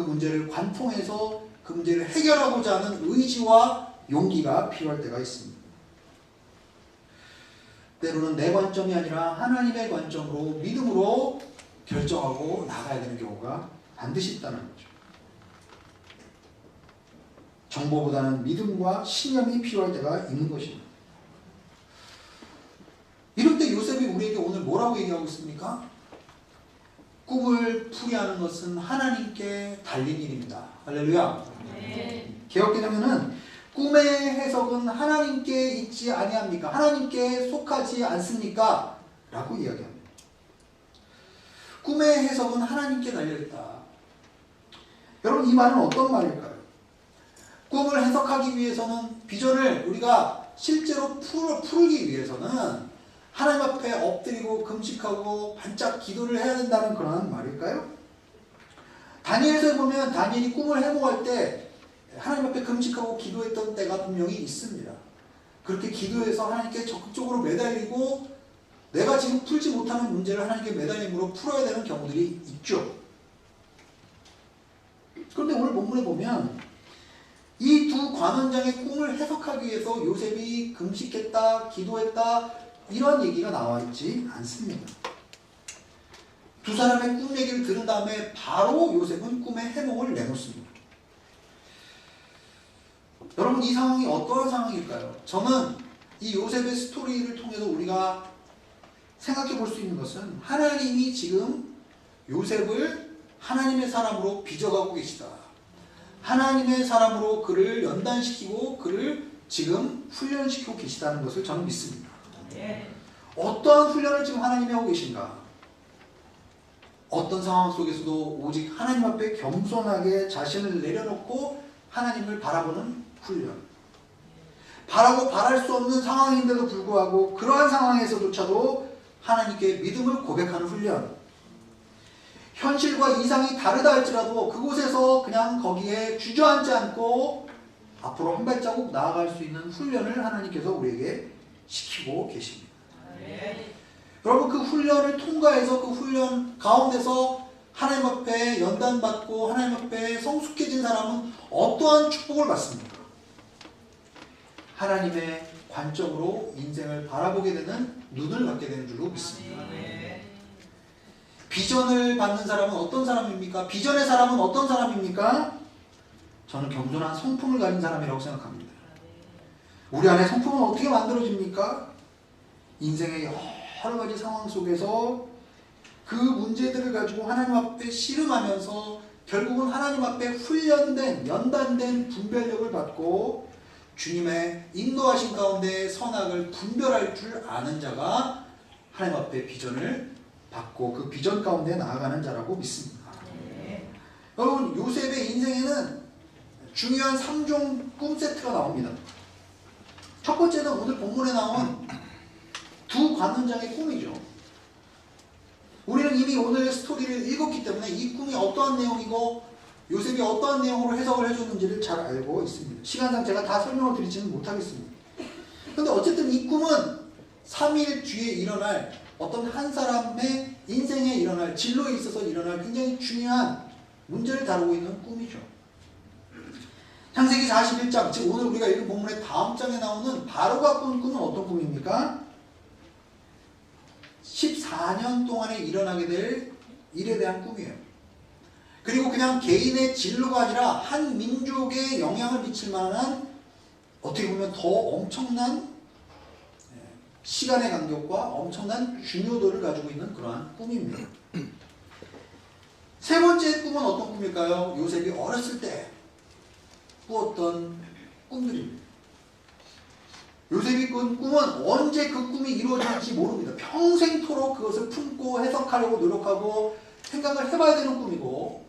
문제를 관통해서 그 문제를 해결하고자 하는 의지와 용기가 필요할 때가 있습니다. 때로는 내 관점이 아니라 하나님의 관점으로 믿음으로 결정하고 나가야 되는 경우가 반드시 있다는 거죠. 정보보다는 믿음과 신념이 필요할 때가 있는 것입니다. 이럴 때 요셉이 우리에게 오늘 뭐라고 얘기하고 있습니까? 꿈을 풀이하는 것은 하나님께 달린 일입니다. 할렐루야. 네. 개역개정에는 꿈의 해석은 하나님께 있지 아니합니까? 하나님께 속하지 않습니까? 라고 이야기합니다. 꿈의 해석은 하나님께 달려있다. 여러분, 이 말은 어떤 말일까요? 꿈을 해석하기 위해서는, 비전을 우리가 실제로 풀기 위해서는 하나님 앞에 엎드리고 금식하고 반짝 기도를 해야 된다는 그런 말일까요? 다니엘서에 보면 다니엘이 꿈을 해몽할 때 하나님 앞에 금식하고 기도했던 때가 분명히 있습니다. 그렇게 기도해서 하나님께 적극적으로 매달리고 내가 지금 풀지 못하는 문제를 하나님께 매달림으로 풀어야 되는 경우들이 있죠. 그런데 오늘 본문에 보면 이 두 관원장의 꿈을 해석하기 위해서 요셉이 금식했다, 기도했다, 이런 얘기가 나와 있지 않습니다. 두 사람의 꿈 얘기를 들은 다음에 바로 요셉은 꿈의 해몽을 내놓습니다. 여러분, 이 상황이 어떤 상황일까요? 저는 이 요셉의 스토리를 통해서 우리가 생각해 볼 수 있는 것은 하나님이 지금 요셉을 하나님의 사람으로 빚어가고 계시다. 하나님의 사람으로 그를 연단시키고 그를 지금 훈련시키고 계시다는 것을 저는 믿습니다. 어떠한 훈련을 지금 하나님이 하고 계신가? 어떤 상황 속에서도 오직 하나님 앞에 겸손하게 자신을 내려놓고 하나님을 바라보는 훈련. 바라고 바랄 수 없는 상황인데도 불구하고 그러한 상황에서조차도 하나님께 믿음을 고백하는 훈련. 현실과 이상이 다르다 할지라도 그곳에서 그냥 거기에 주저앉지 않고 앞으로 한 발자국 나아갈 수 있는 훈련을 하나님께서 우리에게 시키고 계십니다. 여러분, 그 훈련을 통과해서 그 훈련 가운데서 하나님 앞에 연단받고 하나님 앞에 성숙해진 사람은 어떠한 축복을 받습니까? 하나님의 관점으로 인생을 바라보게 되는 눈을 갖게 되는 줄로 믿습니다. 비전을 받는 사람은 어떤 사람입니까? 비전의 사람은 어떤 사람입니까? 저는 겸손한 성품을 가진 사람이라고 생각합니다. 우리 안에 성품은 어떻게 만들어집니까? 인생의 여러 가지 상황 속에서 그 문제들을 가지고 하나님 앞에 씨름하면서 결국은 하나님 앞에 훈련된, 연단된 분별력을 받고 주님의 인도하신 가운데 선악을 분별할 줄 아는 자가 하나님 앞에 비전을 받고 그 비전 가운데 나아가는 자라고 믿습니다. 여러분, 요셉의 인생에는 중요한 3종 꿈 세트가 나옵니다. 첫 번째는 오늘 본문에 나온 두 관원장의 꿈이죠. 우리는 이미 오늘 스토리를 읽었기 때문에 이 꿈이 어떠한 내용이고 요셉이 어떠한 내용으로 해석을 해줬는지를 잘 알고 있습니다. 시간상 제가 다 설명을 드리지는 못하겠습니다. 그런데 어쨌든 이 꿈은 3일 뒤에 일어날 어떤 한 사람의 인생에 일어날, 진로에 있어서 일어날 굉장히 중요한 문제를 다루고 있는 꿈이죠. 창세기 41장, 즉 오늘 우리가 읽은 본문의 다음 장에 나오는 바로가 꾼 꿈은 어떤 꿈입니까? 14년 동안에 일어나게 될 일에 대한 꿈이에요. 그리고 그냥 개인의 진로가 아니라 한 민족에 영향을 미칠 만한, 어떻게 보면 더 엄청난 시간의 간격과 엄청난 중요도를 가지고 있는 그러한 꿈입니다. 세 번째 꿈은 어떤 꿈일까요? 요셉이 어렸을 때 꾸었던 꿈들입니다. 요셉이 꾼 꿈은 언제 그 꿈이 이루어질지 모릅니다. 평생토록 그것을 품고 해석하려고 노력하고 생각을 해봐야 되는 꿈이고,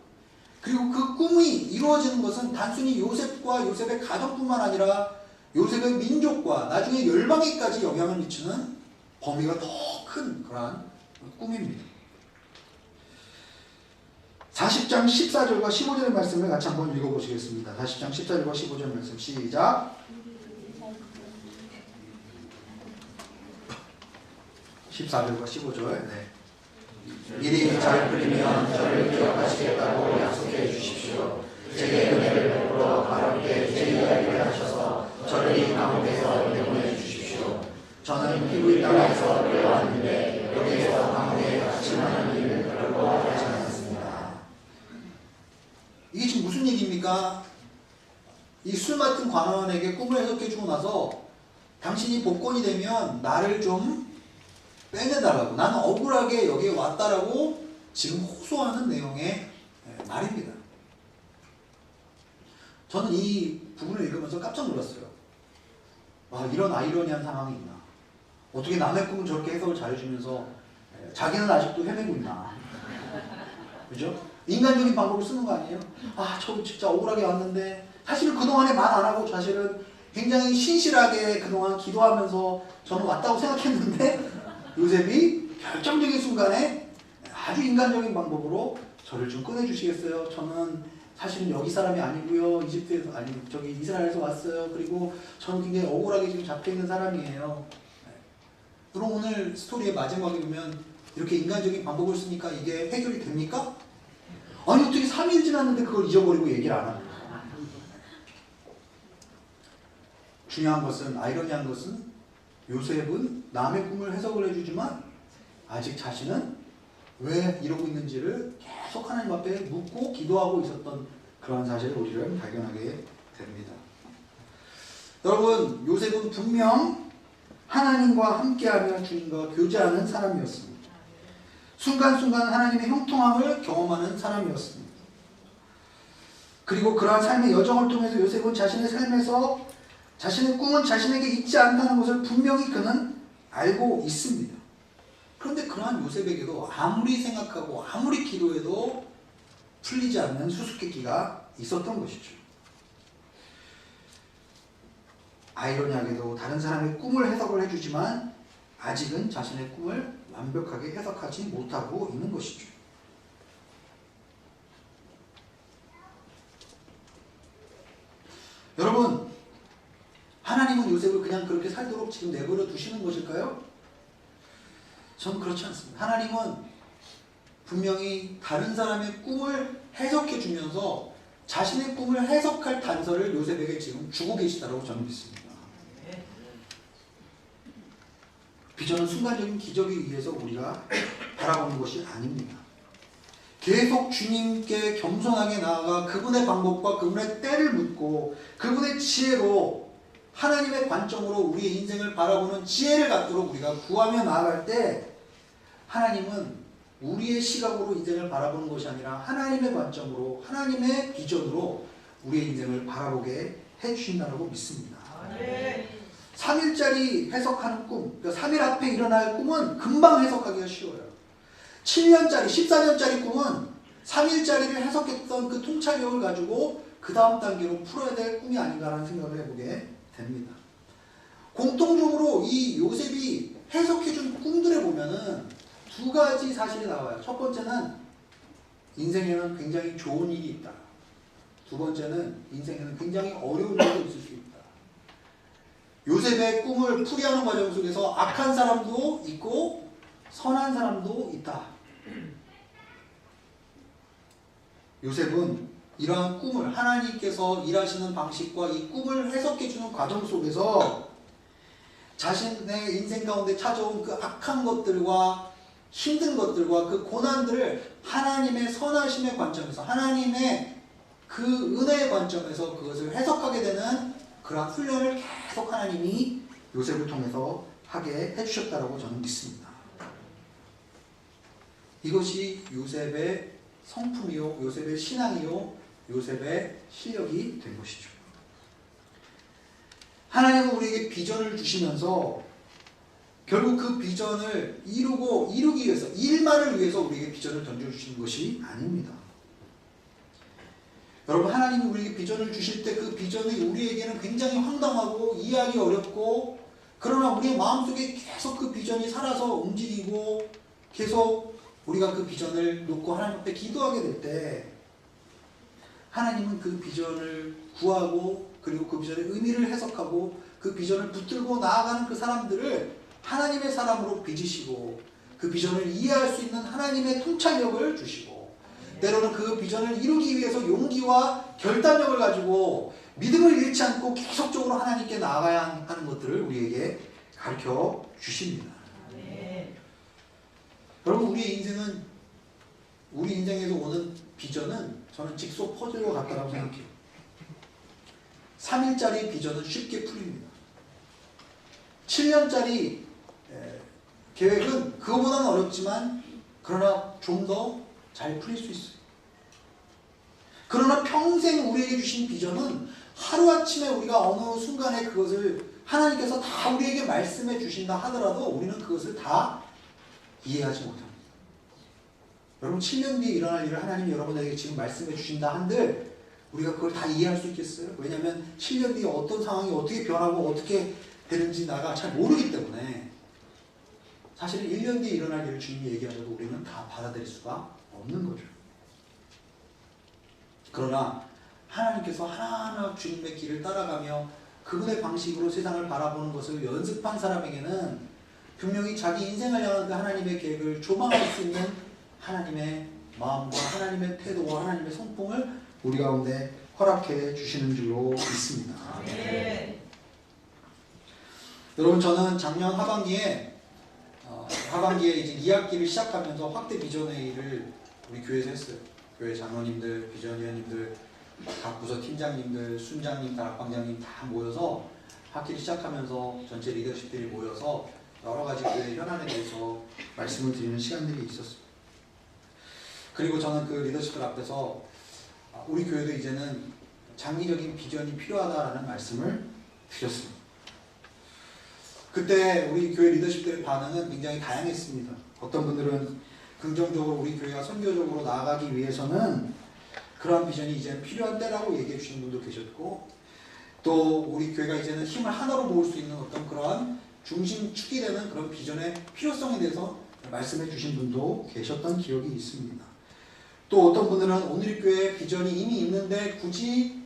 그리고 그 꿈이 이루어지는 것은 단순히 요셉과 요셉의 가정뿐만 아니라 요셉의 민족과 나중에 열방에까지 영향을 미치는 범위가 더 큰 그러한 꿈입니다. 40장 14절과 15절의 말씀을 같이 한번 읽어보시겠습니다. 40장 14절과 15절 말씀 시작. 14절과 15절. 네. 일이 잘 풀리면 저를 기억하시겠다고 약속해 주십시오. 이게 지금 무슨 얘기입니까? 이 술 맡은 관원에게 꿈을 해석해주고 나서 당신이 복권이 되면 나를 좀 빼내달라고, 나는 억울하게 여기에 왔다라고 지금 호소하는 내용의 말입니다. 저는 이 부분을 읽으면서 깜짝 놀랐어요. 와, 이런 아이러니한 상황이 있나. 어떻게 남의 꿈을 저렇게 해석을 잘해주면서 자기는 아직도 헤매고 있나. 그죠? 인간적인 방법을 쓰는 거 아니에요? 아, 저 진짜 억울하게 왔는데, 사실 그동안에 말 안 하고 사실은 굉장히 신실하게 그동안 기도하면서 저는 왔다고 생각했는데, 요셉이 결정적인 순간에 아주 인간적인 방법으로 저를 좀 꺼내주시겠어요? 저는 사실은 여기 사람이 아니고요. 이집트에서, 아니, 저기 이스라엘에서 왔어요. 그리고 저는 굉장히 억울하게 지금 잡혀있는 사람이에요. 그럼 오늘 스토리의 마지막에 보면 이렇게 인간적인 방법을 쓰니까 이게 해결이 됩니까? 아니, 어떻게 3일 지났는데 그걸 잊어버리고 얘기를 안 합니까? 중요한 것은, 아이러니한 것은 요셉은 남의 꿈을 해석을 해주지만 아직 자신은 왜 이러고 있는지를 계속 하나님 앞에 묻고 기도하고 있었던 그러한 사실을 우리를 발견하게 됩니다. 여러분, 요셉은 분명 하나님과 함께하며 주님과 교제하는 사람이었습니다. 순간순간 하나님의 형통함을 경험하는 사람이었습니다. 그리고 그러한 삶의 여정을 통해서 요셉은 자신의 삶에서 자신의 꿈은 자신에게 있지 않다는 것을 분명히 그는 알고 있습니다. 그런데 그러한 요셉에게도 아무리 생각하고 아무리 기도해도 풀리지 않는 수수께끼가 있었던 것이죠. 아이러니하게도 다른 사람의 꿈을 해석을 해주지만 아직은 자신의 꿈을 완벽하게 해석하지 못하고 있는 것이죠. 여러분, 하나님은 요셉을 그냥 그렇게 살도록 지금 내버려 두시는 것일까요? 저는 그렇지 않습니다. 하나님은 분명히 다른 사람의 꿈을 해석해 주면서 자신의 꿈을 해석할 단서를 요셉에게 지금 주고 계시다고 저는 믿습니다. 비전은 순간적인 기적에 의해서 우리가 바라보는 것이 아닙니다. 계속 주님께 겸손하게 나아가 그분의 방법과 그분의 때를 묻고 그분의 지혜로 하나님의 관점으로 우리의 인생을 바라보는 지혜를 갖도록 우리가 구하며 나아갈 때 하나님은 우리의 시각으로 인생을 바라보는 것이 아니라 하나님의 관점으로 하나님의 비전으로 우리의 인생을 바라보게 해주신다고 믿습니다. 3일짜리 해석하는 꿈, 그러니까 3일 앞에 일어날 꿈은 금방 해석하기가 쉬워요. 7년짜리, 14년짜리 꿈은 3일짜리를 해석했던 그 통찰력을 가지고 그 다음 단계로 풀어야 될 꿈이 아닌가라는 생각을 해보게 됩니다. 공통적으로 이 요셉이 해석해준 꿈들에 보면은 두 가지 사실이 나와요. 첫 번째는 인생에는 굉장히 좋은 일이 있다. 두 번째는 인생에는 굉장히 어려운 일도 있을 수 있다. 요셉의 꿈을 풀이하는 과정 속에서 악한 사람도 있고 선한 사람도 있다. 요셉은 이러한 꿈을 하나님께서 일하시는 방식과 이 꿈을 해석해주는 과정 속에서 자신의 인생 가운데 찾아온 그 악한 것들과 힘든 것들과 그 고난들을 하나님의 선하심의 관점에서 하나님의 그 은혜의 관점에서 그것을 해석하게 되는 그러한 훈련을 계속 하나님이 요셉을 통해서 하게 해주셨다고 저는 믿습니다. 이것이 요셉의 성품이요, 요셉의 신앙이요, 요셉의 실력이 된 것이죠. 하나님은 우리에게 비전을 주시면서 결국 그 비전을 이루기 위해서, 일만을 위해서 우리에게 비전을 던져주시는 것이 아닙니다. 여러분, 하나님이 우리에게 비전을 주실 때 그 비전이 우리에게는 굉장히 황당하고 이해하기 어렵고, 그러나 우리의 마음속에 계속 그 비전이 살아서 움직이고 계속 우리가 그 비전을 놓고 하나님 앞에 기도하게 될 때 하나님은 그 비전을 구하고 그리고 그 비전의 의미를 해석하고 그 비전을 붙들고 나아가는 그 사람들을 하나님의 사람으로 빚으시고 그 비전을 이해할 수 있는 하나님의 통찰력을 주시고 때로는 그 비전을 이루기 위해서 용기와 결단력을 가지고 믿음을 잃지 않고 계속적으로 하나님께 나아가야 하는 것들을 우리에게 가르쳐 주십니다. 여러분, 우리 인생에서 오는 비전은 저는 직소 퍼즐과 같다고 생각해요. 3일짜리 비전은 쉽게 풀립니다. 7년짜리 계획은 그거보다는 어렵지만 그러나 좀 더 잘 풀릴 수 있어요. 그러나 평생 우리에게 주신 비전은 하루아침에 우리가 어느 순간에 그것을 하나님께서 다 우리에게 말씀해 주신다 하더라도 우리는 그것을 다 이해하지 못합니다. 여러분 7년 뒤에 일어날 일을 하나님이 여러분에게 지금 말씀해 주신다 한들 우리가 그걸 다 이해할 수 있겠어요? 왜냐하면 7년 뒤에 어떤 상황이 어떻게 변하고 어떻게 되는지 나가 잘 모르기 때문에 사실은 1년 뒤에 일어날 일을 주님이 얘기하셔도 우리는 다 받아들일 수가 없는 거죠. 그러나 하나님께서 하나하나 주님의 길을 따라가며 그분의 방식으로 세상을 바라보는 것을 연습한 사람에게는 분명히 자기 인생을 향한 그 하나님의 계획을 조망할 수 있는 하나님의 마음과 하나님의 태도와 하나님의 성품을 우리 가운데 허락해 주시는 줄로 믿습니다. 네. 여러분 저는 작년 하반기에 이제 2학기를 시작하면서 확대 비전회의를 우리 교회에서 했어요. 교회 장로님들, 비전위원님들, 각 부서 팀장님들, 순장님, 다락방장님 다 모여서 학기를 시작하면서 전체 리더십들이 모여서 여러 가지 교회 현안에 대해서 말씀을 드리는 시간들이 있었습니다. 그리고 저는 그 리더십들 앞에서 우리 교회도 이제는 장기적인 비전이 필요하다라는 말씀을 드렸습니다. 그때 우리 교회 리더십들의 반응은 굉장히 다양했습니다. 어떤 분들은 긍정적으로 우리 교회가 선교적으로 나아가기 위해서는 그러한 비전이 이제는 필요한 때라고 얘기해 주시는 분도 계셨고 또 우리 교회가 이제는 힘을 하나로 모을 수 있는 어떤 그러한 중심축이 되는 그런 비전의 필요성에 대해서 말씀해 주신 분도 계셨던 기억이 있습니다. 또 어떤 분들은 오늘 교회의 비전이 이미 있는데 굳이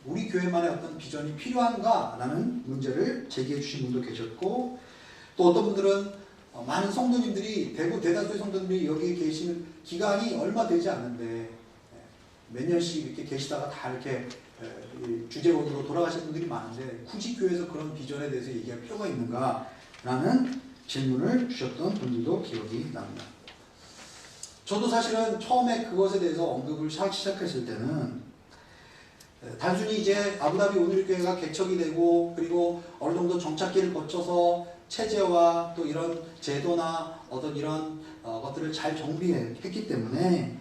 우리 교회만의 어떤 비전이 필요한가라는 문제를 제기해 주신 분도 계셨고 또 어떤 분들은 많은 성도님들이 대다수의 성도님들이 여기에 계시는 기간이 얼마 되지 않는데 몇 년씩 이렇게 계시다가 다 이렇게 주재원으로 돌아가신 분들이 많은데 굳이 교회에서 그런 비전에 대해서 얘기할 필요가 있는가라는 질문을 주셨던 분들도 기억이 납니다. 저도 사실은 처음에 그것에 대해서 언급을 시작했을 때는 단순히 이제 아부다비 오늘교회가 개척이 되고 그리고 어느 정도 정착기를 거쳐서 체제와 또 이런 제도나 어떤 이런 것들을 잘 정비했기 때문에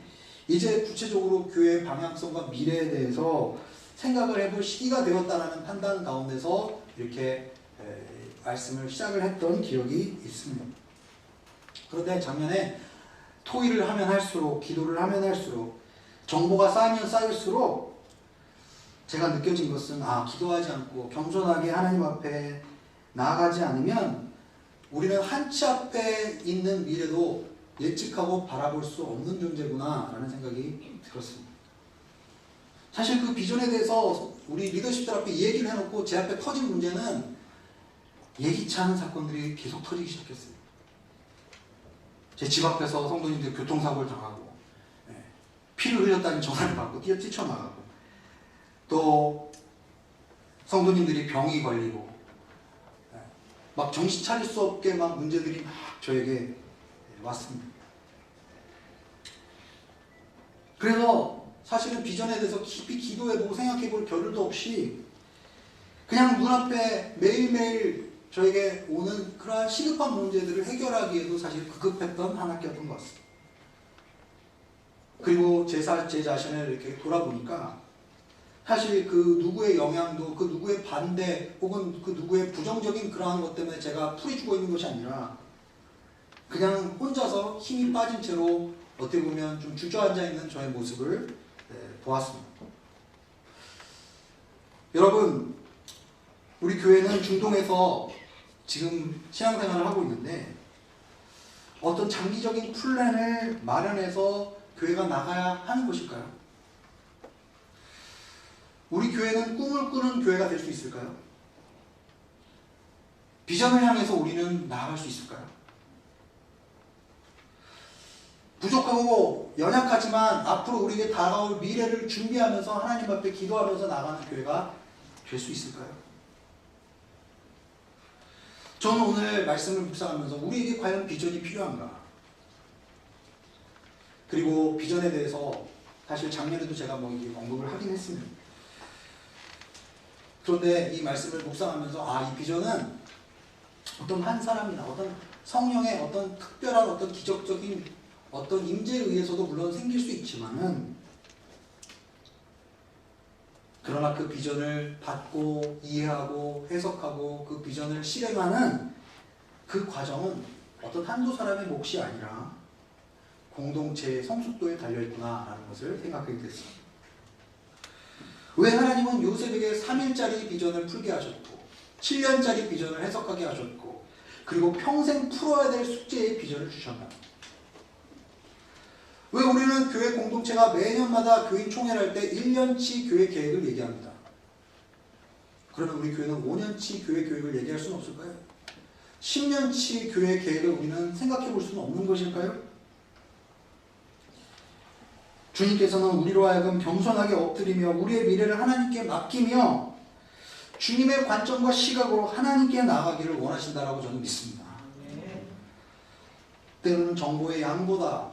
이제 구체적으로 교회의 방향성과 미래에 대해서 생각을 해볼 시기가 되었다는 판단 가운데서 이렇게 말씀을 시작을 했던 기억이 있습니다. 그런데 작년에 토의를 하면 할수록 기도를 하면 할수록 정보가 쌓이면 쌓일수록 제가 느껴진 것은 기도하지 않고 겸손하게 하나님 앞에 나아가지 않으면 우리는 한치 앞에 있는 미래도 예측하고 바라볼 수 없는 존재구나 라는 생각이 들었습니다. 사실 그 비전에 대해서 우리 리더십들 앞에 얘기를 해놓고 제 앞에 터진 문제는 예기치 않은 사건들이 계속 터지기 시작했어요. 제 집 앞에서 성도님들 교통사고를 당하고 피를 흘렸다는 전화를 받고 뛰쳐나가고 또 성도님들이 병이 걸리고 막 정신 차릴 수 없게 막 문제들이 막 저에게 왔습니다. 그래서 사실은 비전에 대해서 깊이 기도해보고 생각해볼 겨를도 없이 그냥 눈앞에 매일매일 저에게 오는 그러한 시급한 문제들을 해결하기에도 사실 급급했던 한 학기였던 것 같습니다. 그리고 제 자신을 이렇게 돌아보니까 사실 그 누구의 영향도 그 누구의 반대 혹은 그 누구의 부정적인 그러한 것 때문에 제가 풀이주고 있는 것이 아니라 그냥 혼자서 힘이 빠진 채로 어떻게 보면 좀 주저앉아 있는 저의 모습을 보았습니다. 여러분, 우리 교회는 중동에서 지금 신앙생활을 하고 있는데 어떤 장기적인 플랜을 마련해서 교회가 나가야 하는 것일까요? 우리 교회는 꿈을 꾸는 교회가 될 수 있을까요? 비전을 향해서 우리는 나아갈 수 있을까요? 부족하고 연약하지만 앞으로 우리에게 다가올 미래를 준비하면서 하나님 앞에 기도하면서 나가는 교회가 될 수 있을까요? 저는 오늘 말씀을 묵상하면서 우리에게 과연 비전이 필요한가? 그리고 비전에 대해서 사실 작년에도 제가 이게 언급을 하긴 했습니다. 그런데 이 말씀을 묵상하면서 이 비전은 어떤 한 사람이나 어떤 성령의 어떤 특별한 어떤 기적적인 어떤 임재에 의해서도 물론 생길 수 있지만은, 그러나 그 비전을 받고 이해하고 해석하고 그 비전을 실행하는 그 과정은 어떤 한두 사람의 몫이 아니라 공동체의 성숙도에 달려있구나라는 것을 생각하게 됐습니다. 왜 하나님은 요셉에게 3일짜리 비전을 풀게 하셨고 7년짜리 비전을 해석하게 하셨고 그리고 평생 풀어야 될 숙제의 비전을 주셨나? 왜 우리는 교회 공동체가 매년마다 교인 총회를 할 때 1년치 교회 계획을 얘기합니다. 그러면 우리 교회는 5년치 교회 계획을 얘기할 수는 없을까요? 10년치 교회 계획을 우리는 생각해 볼 수는 없는 것일까요? 주님께서는 우리로 하여금 겸손하게 엎드리며 우리의 미래를 하나님께 맡기며 주님의 관점과 시각으로 하나님께 나아가기를 원하신다라고 저는 믿습니다. 때로는 정보의 양보다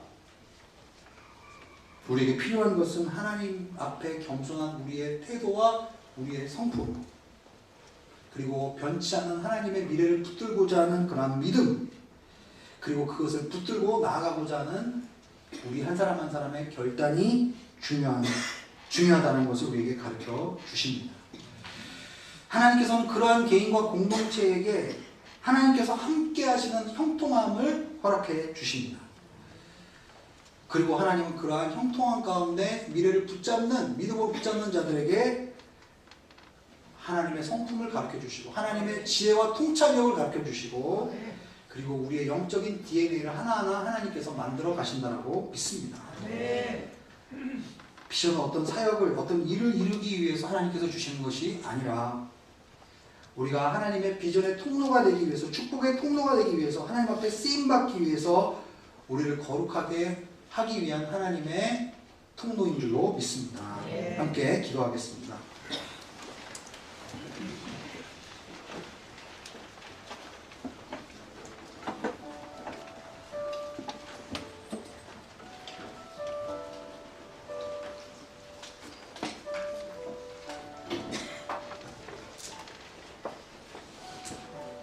우리에게 필요한 것은 하나님 앞에 겸손한 우리의 태도와 우리의 성품, 그리고 변치 않는 하나님의 미래를 붙들고자 하는 그런 믿음, 그리고 그것을 붙들고 나아가고자 하는 우리 한 사람 한 사람의 결단이 중요하다는 것을 우리에게 가르쳐 주십니다. 하나님께서는 그러한 개인과 공동체에게 하나님께서 함께 하시는 형통함을 허락해 주십니다. 그리고 하나님은 그러한 형통함 가운데 미래를 붙잡는, 믿음으로 붙잡는 자들에게 하나님의 성품을 가르쳐 주시고 하나님의 지혜와 통찰력을 가르쳐 주시고 그리고 우리의 영적인 DNA를 하나하나 하나님께서 만들어 가신다고 믿습니다. 비전은 어떤 사역을, 어떤 일을 이루기 위해서 하나님께서 주시는 것이 아니라 우리가 하나님의 비전의 통로가 되기 위해서, 축복의 통로가 되기 위해서, 하나님 앞에 쓰임받기 위해서 우리를 거룩하게 하기 위한 하나님의 통로인 줄로 믿습니다. 함께 기도하겠습니다.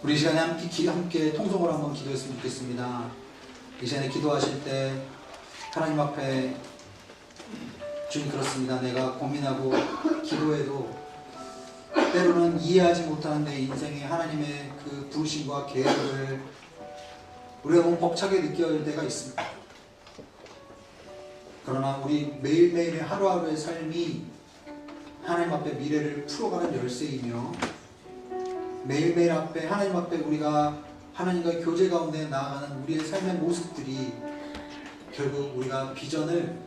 우리 이 시간에 함께 통성으로 한번 기도했으면 좋겠습니다. 이 시간에 기도하실 때 하나님 앞에 주님, 그렇습니다. 내가 고민하고 기도해도 때로는 이해하지 못하는 내 인생에 하나님의 그 부르심과 계획을 우리가 너무 벅차게 느껴질 때가 있습니다. 그러나 우리 매일매일의 하루하루의 삶이 하나님 앞에 미래를 풀어가는 열쇠이며 매일매일 앞에 하나님 앞에 우리가 하나님과의 교제 가운데 나아가는 우리의 삶의 모습들이 결국 우리가 비전을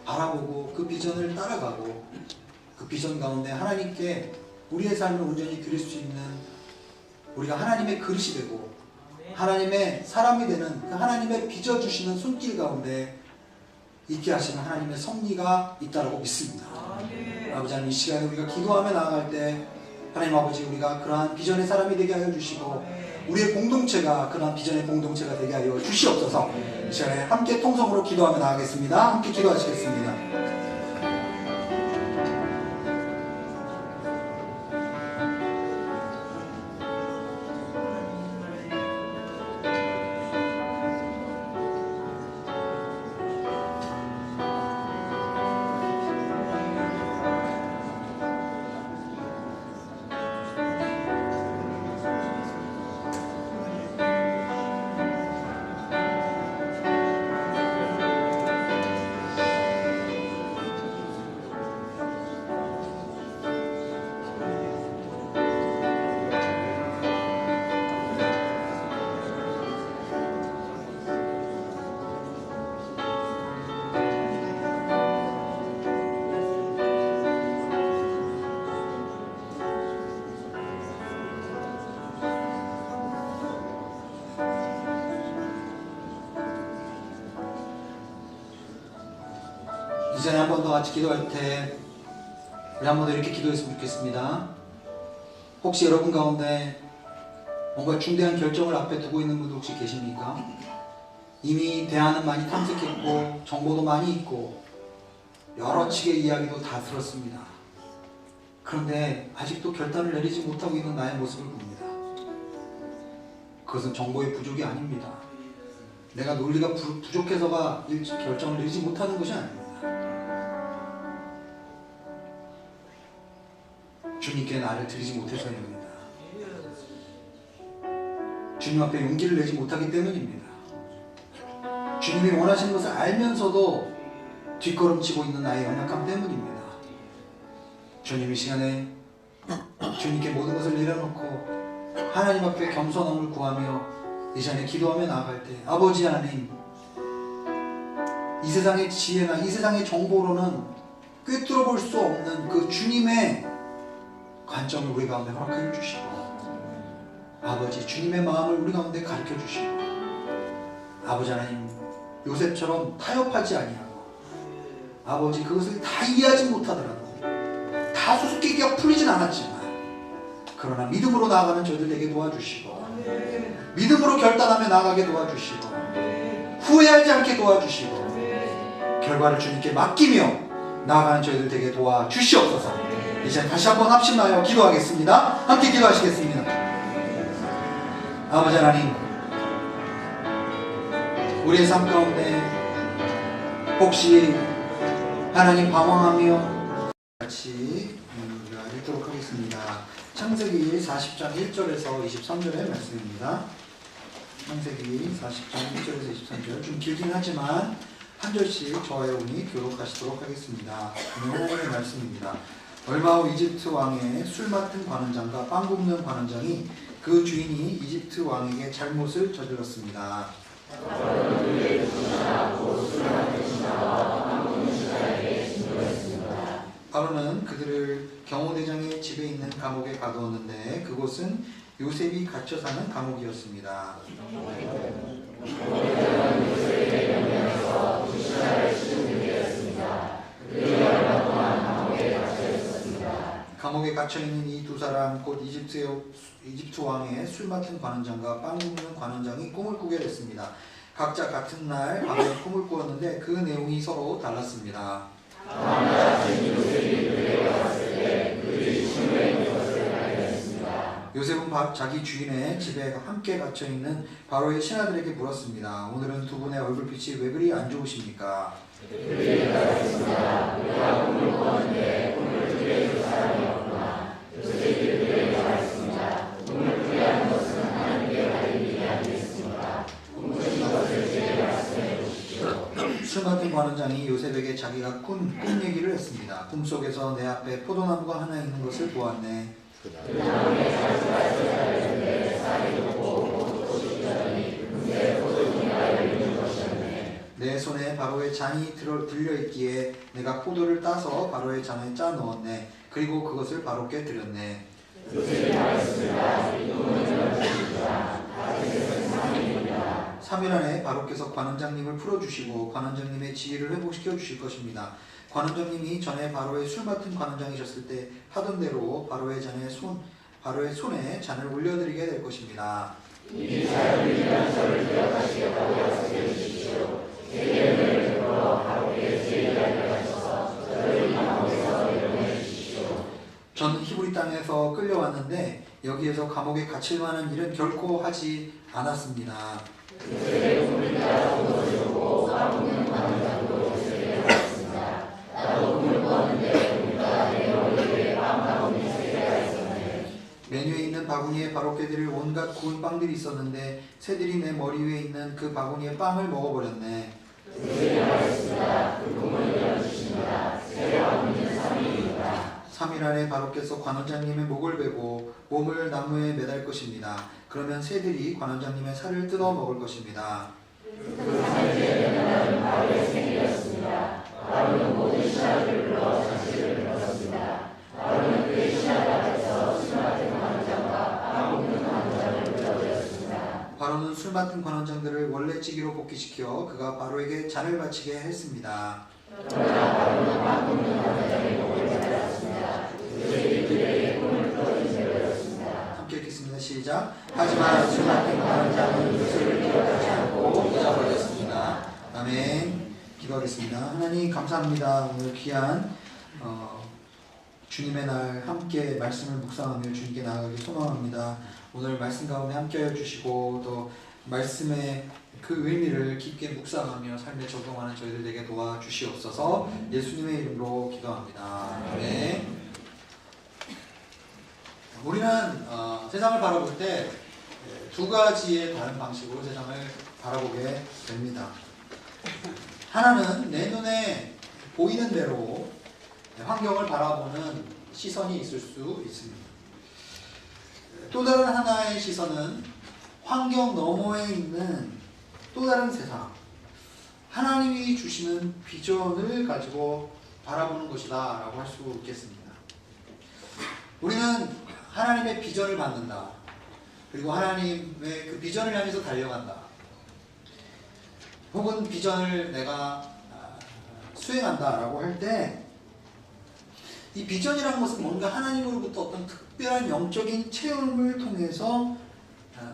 바라보고 그 비전을 따라가고 그 비전 가운데 하나님께 우리의 삶을 온전히 드릴 수 있는 우리가 하나님의 그릇이 되고 하나님의 사람이 되는 그 하나님의 빚어주시는 손길 가운데 있게 하시는 하나님의 섭리가 있다고 믿습니다. 아버지 하나님, 이 시간에 우리가 기도하며 나아갈 때 하나님 아버지, 우리가 그러한 비전의 사람이 되게 하여 주시고 우리의 공동체가 그러한 비전의 공동체가 되게 하여 주시옵소서. 이 시간에 함께 통성으로 기도하며 나아가겠습니다. 함께 기도하시겠습니다. 이전에 한 번 더 같이 기도할 때 우리 한 번 더 이렇게 기도했으면 좋겠습니다. 혹시 여러분 가운데 뭔가 중대한 결정을 앞에 두고 있는 분들 혹시 계십니까? 이미 대안은 많이 탐색했고 정보도 많이 있고 여러 측의 이야기도 다 들었습니다. 그런데 아직도 결단을 내리지 못하고 있는 나의 모습을 봅니다. 그것은 정보의 부족이 아닙니다. 내가 논리가 부족해서가 결정을 내리지 못하는 것이 아닙니다. 주님께 나를 드리지 못해서입니다. 주님 앞에 용기를 내지 못하기 때문입니다. 주님이 원하시는 것을 알면서도 뒷걸음치고 있는 나의 연약함 때문입니다. 주님 이 시간에 주님께 모든 것을 내려놓고 하나님 앞에 겸손함을 구하며 이 시간에 기도하며 나아갈 때 아버지 하나님, 이 세상의 지혜나 이 세상의 정보로는 꿰뚫어 볼 수 없는 그 주님의 관점을 우리 가운데 허락해 주시고, 아버지 주님의 마음을 우리 가운데 가르쳐 주시고, 아버지 하나님 요셉처럼 타협하지 아니하고, 아버지 그것을 다 이해하지 못하더라도 다 수수께끼가 풀리진 않았지만 그러나 믿음으로 나아가는 저희들 되게 도와주시고, 믿음으로 결단하며 나아가게 도와주시고, 후회하지 않게 도와주시고, 결과를 주님께 맡기며 나아가는 저희들 되게 도와주시옵소서. 이제 다시 한번 합심하여 기도하겠습니다. 함께 기도하시겠습니다. 아버지 하나님, 우리의 삶 가운데 혹시 하나님 방황하며 같이 우리가 읽도록 하겠습니다. 창세기 40장 1절에서 23절의 말씀입니다. 창세기 40장 1절에서 23절, 좀 길긴 하지만 한 절씩 저와 여러분이 교독하시도록 하겠습니다. 오늘의 말씀입니다. 얼마 후 이집트 왕의 술 맡은 관원장과 빵 굽는 관원장이 그 주인이 이집트 왕에게 잘못을 저질렀습니다. 바로는 그들을 경호대장의 집에 있는 감옥에 가두었는데 그곳은 요셉이 갇혀 사는 감옥이었습니다. 감옥에 갇혀있는 이 두 사람 곧 이집트 왕의 술 맡은 관원장과 빵 굽는 관원장이 꿈을 꾸게 됐습니다. 각자 같은 날 밤에 꿈을 꾸었는데 그 내용이 서로 달랐습니다. 요셉은 자기 주인의 집에 함께 갇혀있는 바로의 신하들에게 물었습니다. 오늘은 두 분의 얼굴빛이 왜 그리 안 좋으십니까? 술 맡은 관원장이 요셉에게 자기가 꿈 얘기를 했습니다. 꿈속에서 내 앞에 포도나무가 하나 있는 것을 보았네. 내 손에 바로의 잔이 들려있기에 내가 포도를 따서 바로의 잔에 짜 넣었네. 그리고 그것을 바로께 드렸네. 3일 안에 바로께서 관원장님을 풀어주시고 관원장님의 지위를 회복시켜 주실 것입니다. 관원장님이 전에 바로의 술 맡은 관원장이셨을 때 하던 대로 바로의 손에 잔을 올려드리게 될 것입니다. 이 자를 위한 저를 기억하시겠다고 약속해 주십시오. 제게를 들어 바로께 제의하게 하셔서 저를 감옥에서 내보내 주십시오. 저는 히브리 땅에서 끌려왔는데 여기에서 감옥에 갇힐 만한 일은 결코 하지 않았습니다. 그들의 꿈을 따라 얻어지고 까먹는 관원장도 요셉에 왔습니다. 나도 꿈을 꾸었는데 우리가 내 머리에 빵 바구니 3개가 있었네. 메뉴에 있는 바구니에 바로께 드릴 온갖 구운 빵들이 있었는데 새들이 내 머리 위에 있는 그 바구니에 빵을 먹어버렸네. 그들이 말했습니다. 그 꿈을 이뤄주십니다. 새 바구니는 3일입니다. 3일 안에 바로께서 관원장님의 목을 베고 몸을 나무에 매달 것입니다. 그러면 새들이 관원장님의 살을 뜯어 먹을 것입니다. 그 3일째 되는 바로의 생일이었습니다. 바로는 모든 신하들을 불러 잔치를 열었습니다. 바로는 그의 신하들 앞에서 술 맡은 관원장과 빵 굽는 관원장을 불러드렸습니다. 바로는 술 맡은 관원장들을 원래찌개로 복귀시켜 그가 바로에게 잔을 바치게 했습니다. 그러나 바로는 빵 굽는 관원장의 목을 매달았습니다. 그들이 그에게 꿈을 풀어준 채로였습니다. 함께 읽겠습니다. 시작. 하지만 술 맡은 관원장은 요셉을 기억하지 않고 잊어버렸습니다. 아멘. 기도하겠습니다. 기도하겠습니다. 하나님 감사합니다. 오늘 귀한 주님의 날 함께 말씀을 묵상하며 주님께 나아가길 소망합니다. 오늘 말씀 가운데 함께하여 주시고 또 말씀의 그 의미를 깊게 묵상하며 삶에 적용하는 저희들에게 도와주시옵소서. 예수님의 이름으로 기도합니다. 네. 우리는 세상을 바라볼 때 두 가지의 다른 방식으로 세상을 바라보게 됩니다. 하나는 내 눈에 보이는 대로 환경을 바라보는 시선이 있을 수 있습니다. 또 다른 하나의 시선은 환경 너머에 있는 또 다른 세상, 하나님이 주시는 비전을 가지고 바라보는 것이다 라고 할 수 있겠습니다. 우리는 하나님의 비전을 받는다. 그리고 하나님의 그 비전을 향해서 달려간다. 혹은 비전을 내가 수행한다 라고 할 때 이 비전이라는 것은 뭔가 하나님으로부터 어떤 특별한 영적인 체험을 통해서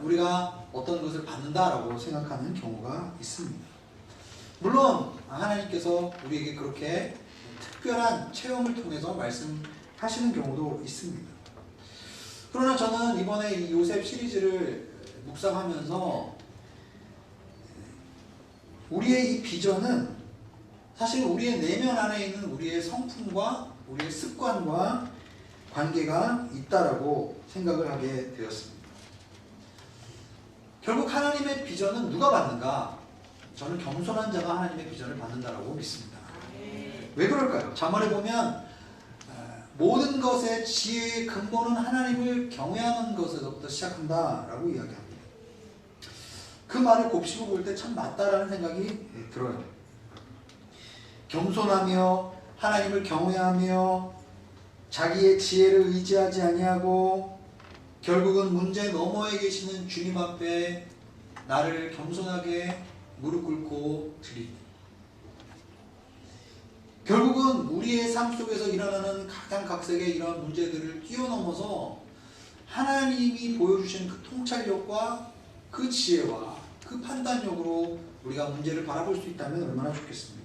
우리가 어떤 것을 받는다라고 생각하는 경우가 있습니다. 물론 하나님께서 우리에게 그렇게 특별한 체험을 통해서 말씀하시는 경우도 있습니다. 그러나 저는 이번에 이 요셉 시리즈를 묵상하면서 우리의 이 비전은 사실 우리의 내면 안에 있는 우리의 성품과 우리의 습관과 관계가 있다라고 생각을 하게 되었습니다. 결국 하나님의 비전은 누가 받는가? 저는 겸손한 자가 하나님의 비전을 받는다라고 믿습니다. 왜 그럴까요? 자문에 보면 모든 것의 지혜의 근본은 하나님을 경외하는 것에서부터 시작한다라고 이야기합니다. 그 말을 곱씹어 볼 때 참 맞다라는 생각이 들어요. 겸손하며 하나님을 경외하며 자기의 지혜를 의지하지 아니하고 결국은 문제 너머에 계시는 주님 앞에 나를 겸손하게 무릎 꿇고 드리니 결국은 우리의 삶 속에서 일어나는 각양각색의 이런 문제들을 뛰어넘어서 하나님이 보여주시는 그 통찰력과 그 지혜와 그 판단력으로 우리가 문제를 바라볼 수 있다면 얼마나 좋겠습니까?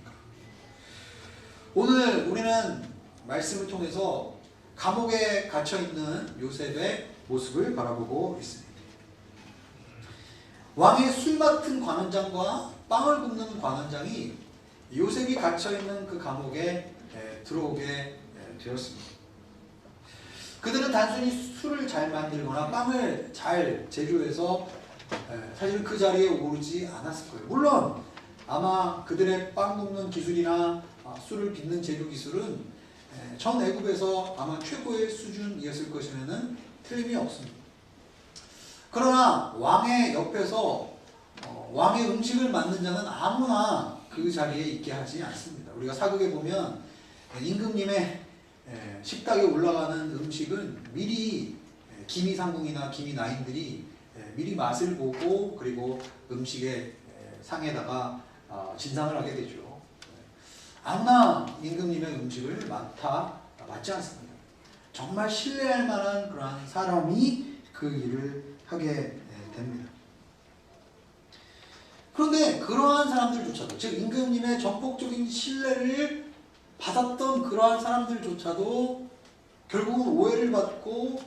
오늘 우리는 말씀을 통해서 감옥에 갇혀있는 요셉의 모습을 바라보고 있습니다. 왕의 술 맡은 관원장과 빵을 굽는 관원장이 요셉이 갇혀있는 그 감옥에 들어오게 되었습니다. 그들은 단순히 술을 잘 만들거나 빵을 잘 제조해서 사실 그 자리에 오르지 않았을 거예요. 물론 아마 그들의 빵 굽는 기술이나 술을 빚는 제조 기술은 전 애굽에서 아마 최고의 수준이었을 것이면은 틀림이 없습니다. 그러나 왕의 옆에서 왕의 음식을 만든 자는 아무나 그 자리에 있게 하지 않습니다. 우리가 사극에 보면 임금님의 식탁에 올라가는 음식은 미리 기미상궁이나 기미나인들이 미리 맛을 보고 그리고 음식의 상에다가 진상을 하게 되죠. 아무나 임금님의 음식을 맞지 않습니다. 정말 신뢰할 만한 그러한 사람이 그 일을 하게 됩니다. 그런데 그러한 사람들조차도, 즉 임금님의 전폭적인 신뢰를 받았던 그러한 사람들조차도 결국은 오해를 받고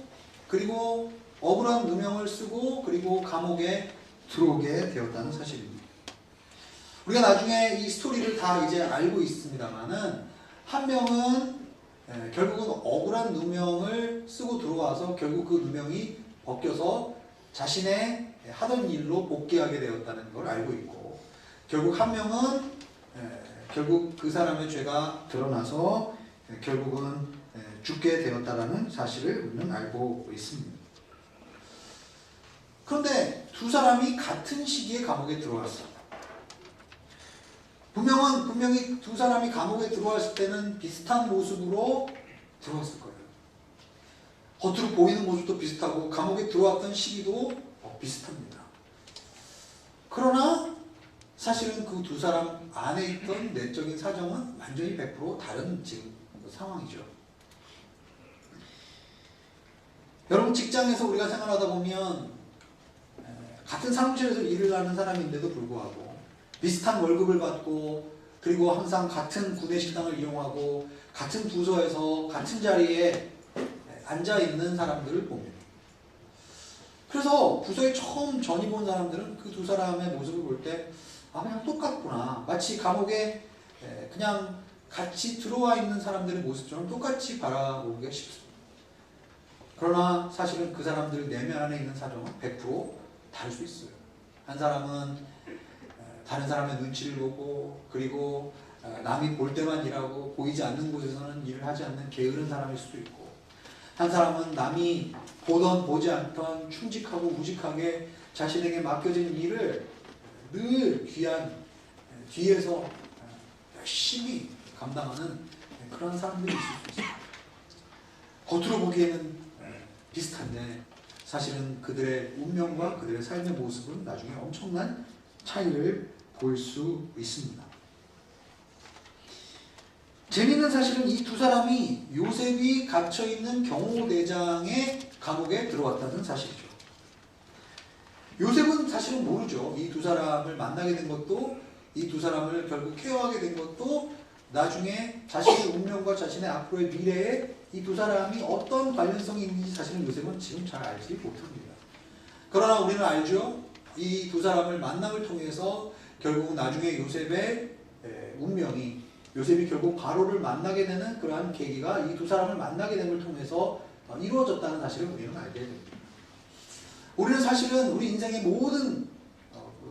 그리고 억울한 누명을 쓰고 그리고 감옥에 들어오게 되었다는 사실입니다. 우리가 나중에 이 스토리를 다 이제 알고 있습니다만은 한 명은 결국은 억울한 누명을 쓰고 들어와서 결국 그 누명이 벗겨서 자신의 하던 일로 복귀하게 되었다는 걸 알고 있고 결국 한 명은 결국 그 사람의 죄가 드러나서 결국은 죽게 되었다라는 사실을 우리는 알고 있습니다. 그런데 두 사람이 같은 시기에 감옥에 들어왔어요. 분명히 두 사람이 감옥에 들어왔을 때는 비슷한 모습으로 들어왔을 거예요. 겉으로 보이는 모습도 비슷하고 감옥에 들어왔던 시기도 비슷합니다. 그러나 사실은 그 두 사람 안에 있던 내적인 사정은 완전히 100% 다른 지금 상황이죠. 여러분 직장에서 우리가 생활하다 보면 같은 사무실에서 일을 하는 사람인데도 불구하고 비슷한 월급을 받고 그리고 항상 같은 구내식당을 이용하고 같은 부서에서 같은 자리에 앉아있는 사람들을 봅니다. 그래서 부서에 처음 전입 온 사람들은 그 두 사람의 모습을 볼 때 그냥 똑같구나. 마치 감옥에 그냥 같이 들어와 있는 사람들의 모습처럼 똑같이 바라보기가 쉽습니다. 그러나 사실은 그 사람들 내면 안에 있는 사정은 100% 다를 수 있어요. 한 사람은 다른 사람의 눈치를 보고 그리고 남이 볼 때만 일하고 보이지 않는 곳에서는 일을 하지 않는 게으른 사람일 수도 있고, 한 사람은 남이 보던 보지 않던 충직하고 우직하게 자신에게 맡겨진 일을 늘 뒤에서 열심히 감당하는 그런 사람들이 있을 수 있습니다. 겉으로 보기에는 비슷한데 사실은 그들의 운명과 그들의 삶의 모습은 나중에 엄청난 차이를 볼 수 있습니다. 재미있는 사실은 이 두 사람이 요셉이 갇혀있는 경호대장의 감옥에 들어왔다는 사실이죠. 요셉은 사실은 모르죠. 이 두 사람을 만나게 된 것도, 이 두 사람을 결국 케어하게 된 것도, 나중에 자신의 운명과 자신의 앞으로의 미래에 이 두 사람이 어떤 관련성이 있는지 사실은 요셉은 지금 잘 알지 못합니다. 그러나 우리는 알죠. 이 두 사람을 만남을 통해서 결국 나중에 요셉의 운명이, 요셉이 결국 바로를 만나게 되는 그러한 계기가 이 두 사람을 만나게 됨을 통해서 이루어졌다는 사실을 우리는 알게 됩니다. 우리는 사실은 우리 인생의 모든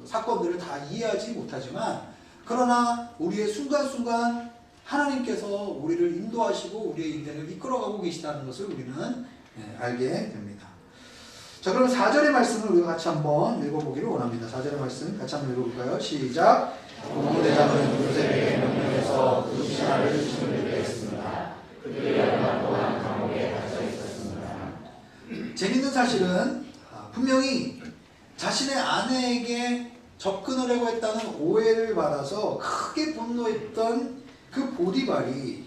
사건들을 다 이해하지 못하지만, 그러나 우리의 순간순간 하나님께서 우리를 인도하시고 우리의 인생을 이끌어가고 계시다는 것을 우리는 알게 됩니다. 자, 그럼 4절의 말씀을 우리가 같이 한번 읽어보기를 원합니다. 4절의 말씀 같이 한번 읽어볼까요? 시작! 공무대장은 요셉에게 명령해서 그 신하를 주문하게 했습니다. 그들이 얼마 동안 감옥에 갇혀 있었습니다. 재밌는 사실은 분명히 자신의 아내에게 접근하려고 했다는 오해를 받아서 크게 분노했던 그 보디발이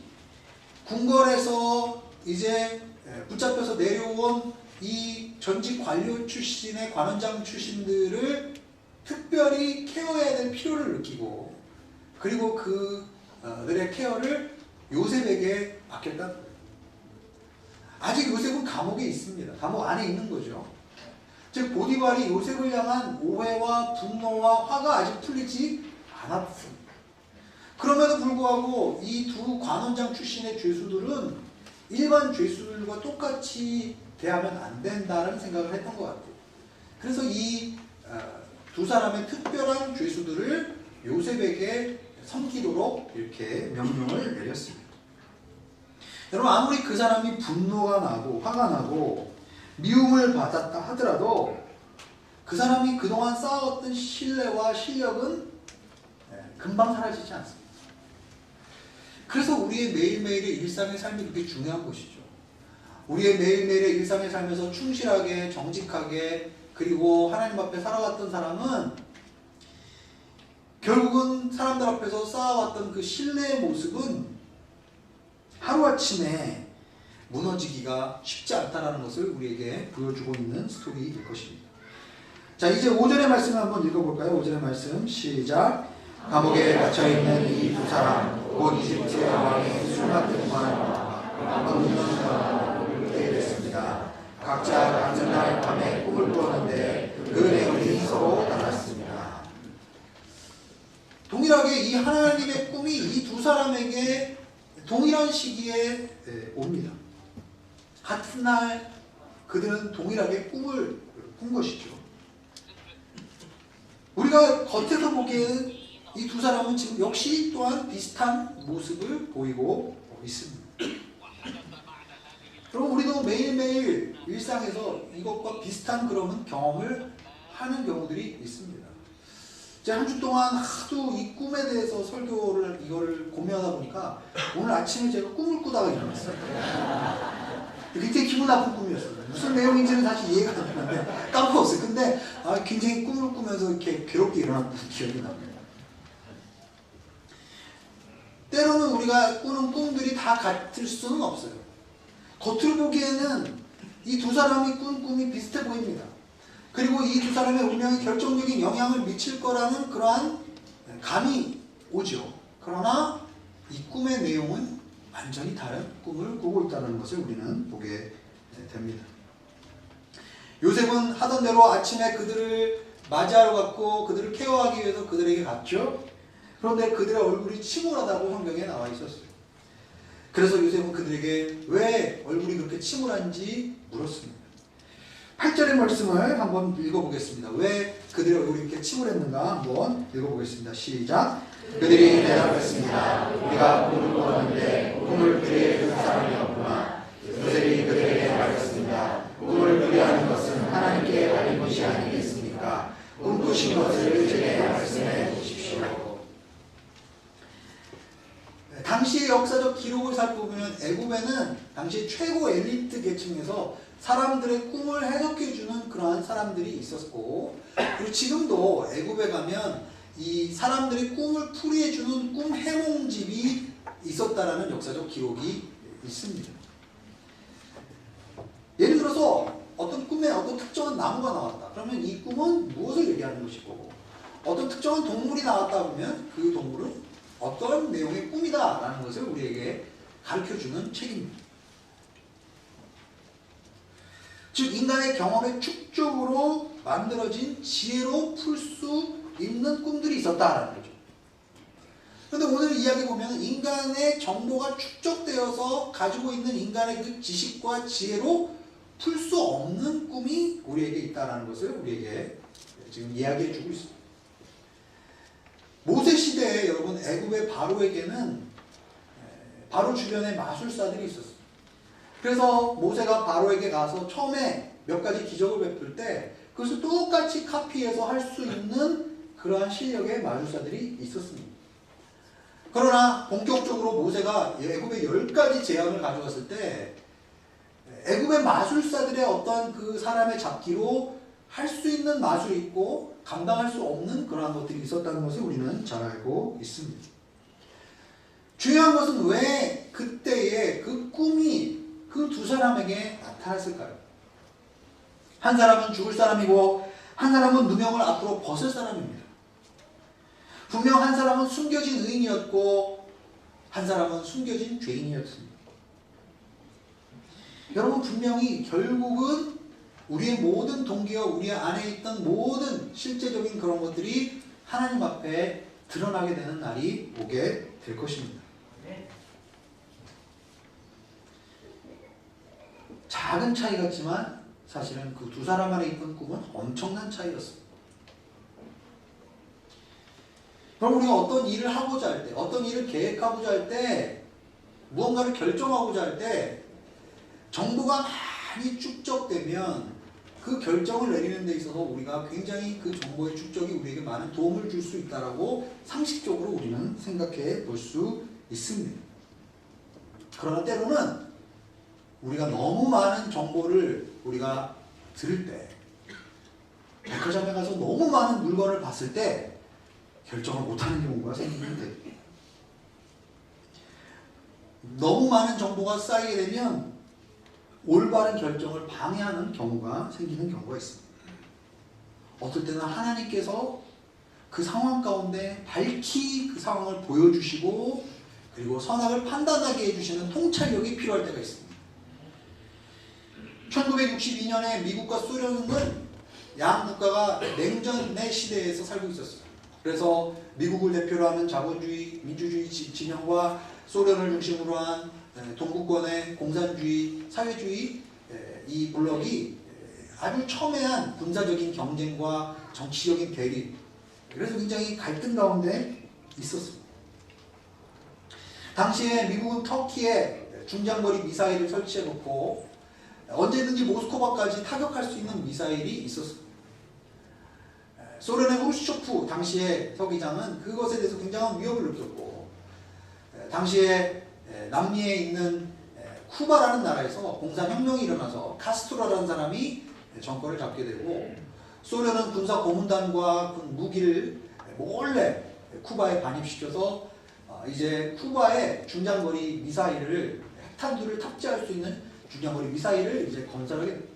궁궐에서 이제 붙잡혀서 내려온 이 전직 관료 출신의 관원장 출신들을 특별히 케어해야 될 필요를 느끼고, 그리고 그들의 케어를 요셉에게 맡겼다는 거예요. 아직 요셉은 감옥에 있습니다. 감옥 안에 있는 거죠. 즉 보디발이 요셉을 향한 오해와 분노와 화가 아직 풀리지 않았습니다. 그럼에도 불구하고 이 두 관원장 출신의 죄수들은 일반 죄수들과 똑같이 대하면 안 된다는 생각을 했던 것 같아요. 그래서 이 두 사람의 특별한 죄수들을 요셉에게 섬기도록 이렇게 명령을 내렸습니다. 여러분, 아무리 그 사람이 분노가 나고 화가 나고 미움을 받았다 하더라도 그 사람이 그동안 쌓아왔던 신뢰와 실력은 금방 사라지지 않습니다. 그래서 우리의 매일매일의 일상의 삶이 그렇게 중요한 것이죠. 우리의 매일매일의 일상의 삶에서 충실하게, 정직하게, 그리고 하나님 앞에 살아왔던 사람은 결국은 사람들 앞에서 쌓아왔던 그 신뢰의 모습은 하루아침에 무너지기가 쉽지 않다는 것을 우리에게 보여주고 있는 스토리일 것입니다. 자, 이제 5절의 말씀을 한번 읽어볼까요? 5절의 말씀 시작! 감옥에 갇혀있는 이 두 사람 곧 이집트 왕의 술 맡은 관원과 없는 관원을 물게 됐습니다. 각자 같은 날 밤에 꿈을 꾸었는데 그 내용이 서로 달랐습니다. 동일하게 이 하나님의 꿈이 이 두 사람에게 동일한 시기에 옵니다. 같은 날 그들은 동일하게 꿈을 꾼 것이죠. 우리가 겉에서 보기에는 이 두 사람은 지금 역시 또한 비슷한 모습을 보이고 있습니다. 그럼 우리도 매일매일 일상에서 이것과 비슷한 그런 경험을 하는 경우들이 있습니다. 제가 한 주 동안 하도 이 꿈에 대해서 이거를 고민하다 보니까 오늘 아침에 제가 꿈을 꾸다가 일어났어요. 굉장히 기분 나쁜 꿈이었어요. 무슨 내용인지는 사실 이해가 안 되는데 까먹었어요. 근데 굉장히 꿈을 꾸면서 이렇게 괴롭게 일어났던 기억이 납니다. 때로는 우리가 꾸는 꿈들이 다 같을 수는 없어요. 겉으로 보기에는 이 두 사람이 꾼 꿈이 비슷해 보입니다. 그리고 이 두 사람의 운명에 결정적인 영향을 미칠 거라는 그러한 감이 오죠. 그러나 이 꿈의 내용은 완전히 다른 꿈을 꾸고 있다는 것을 우리는 보게 됩니다. 요셉은 하던 대로 아침에 그들을 맞이하러 갔고 그들을 케어하기 위해서 그들에게 갔죠. 그런데 그들의 얼굴이 침울하다고 성경에 나와 있었어요. 그래서 요셉은 그들에게 왜 얼굴이 그렇게 침울한지 물었습니다. 8절의 말씀을 한번 읽어보겠습니다. 왜 그들의 얼굴이 이렇게 침울했는가 한번 읽어보겠습니다. 시작. 그들이 대답했습니다. 우리가 꿈을 꾸었는데 꿈을 꾸리에 든 사람이 없구나. 요셉이 그들에게 말했습니다. 꿈을 꾸리하는 것은 하나님께 알린 것이 아니겠습니까? 꿈꾸신 것을 제게 말씀해 주십시오. 당시의 역사적 기록을 살펴보면 애굽에는 당시 최고 엘리트 계층에서 사람들의 꿈을 해석해주는 그러한 사람들이 있었고, 그리고 지금도 애굽에 가면 이 사람들의 꿈을 풀이해주는 꿈 해몽집이 있었다라는 역사적 기록이 있습니다. 예를 들어서 어떤 꿈에 어떤 특정한 나무가 나왔다. 그러면 이 꿈은 무엇을 얘기하는 것이고, 어떤 특정한 동물이 나왔다 보면 그 동물은 어떤 내용의 꿈이다라는 것을 우리에게 가르쳐주는 책입니다. 즉 인간의 경험의 축적으로 만들어진 지혜로 풀 수 있는 꿈들이 있었다라는 거죠. 그런데 오늘 이야기 보면 인간의 정보가 축적되어서 가지고 있는 인간의 그 지식과 지혜로 풀 수 없는 꿈이 우리에게 있다는 것을 우리에게 지금 이야기해 주고 있습니다. 모세 시대에 여러분 애굽의 바로에게는 바로 주변에 마술사들이 있었어요. 그래서 모세가 바로에게 가서 처음에 몇 가지 기적을 베풀 때 그것을 똑같이 카피해서 할 수 있는 그러한 실력의 마술사들이 있었습니다. 그러나 본격적으로 모세가 애굽의 10가지 재앙을 가져왔을 때 애굽의 마술사들의 어떤 그 사람의 잡기로 할 수 있는 마술이 있고 감당할 수 없는 그러한 것들이 있었다는 것을 우리는 잘 알고 있습니다. 중요한 것은 왜 그때의 그 꿈이 그 두 사람에게 나타났을까요? 한 사람은 죽을 사람이고 한 사람은 누명을 앞으로 벗을 사람입니다. 분명 한 사람은 숨겨진 의인이었고 한 사람은 숨겨진 죄인이었습니다. 여러분 분명히 결국은 우리의 모든 동기와 우리 안에 있던 모든 실제적인 그런 것들이 하나님 앞에 드러나게 되는 날이 오게 될 것입니다. 작은 차이 같지만 사실은 그 두 사람 안에 있던 꿈은 엄청난 차이였습니다. 그럼 우리가 어떤 일을 하고자 할 때, 어떤 일을 계획하고자 할 때, 무언가를 결정하고자 할 때 정보가 많이 축적되면 그 결정을 내리는 데 있어서 우리가 굉장히 그 정보의 축적이 우리에게 많은 도움을 줄 수 있다라고 상식적으로 우리는 생각해 볼 수 있습니다. 그러나 때로는 우리가 너무 많은 정보를 우리가 들을 때, 백화점에 가서 너무 많은 물건을 봤을 때 결정을 못하는 경우가 생기는데, 너무 많은 정보가 쌓이게 되면 올바른 결정을 방해하는 경우가 생기는 경우가 있습니다. 어떨 때는 하나님께서 그 상황 가운데 밝히 그 상황을 보여주시고 그리고 선악을 판단하게 해주시는 통찰력이 필요할 때가 있습니다. 1962년에 미국과 소련은 양 국가가 냉전의 시대에서 살고 있었어요. 그래서 미국을 대표로 하는 자본주의, 민주주의 진영과 소련을 중심으로 한 동구권의 공산주의, 사회주의 이 블록이 아주 첨예한 군사적인 경쟁과 정치적인 대립, 그래서 굉장히 갈등 가운데 있었습니다. 당시에 미국은 터키에 중장거리 미사일을 설치해놓고 언제든지 모스크바까지 타격할 수 있는 미사일이 있었습니다. 소련의 후르시초프 당시의 서기장은 그것에 대해서 굉장한 위협을 느꼈고, 당시에 남미에 있는 쿠바라는 나라에서 공산혁명이 일어나서 카스트로라는 사람이 정권을 잡게 되고, 소련은 군사 고문단과 무기를 몰래 쿠바에 반입시켜서 이제 쿠바에 중장거리 미사일을 핵탄두를 탑재할 수 있는 중장거리 미사일을 이제 건설하게 됩니다.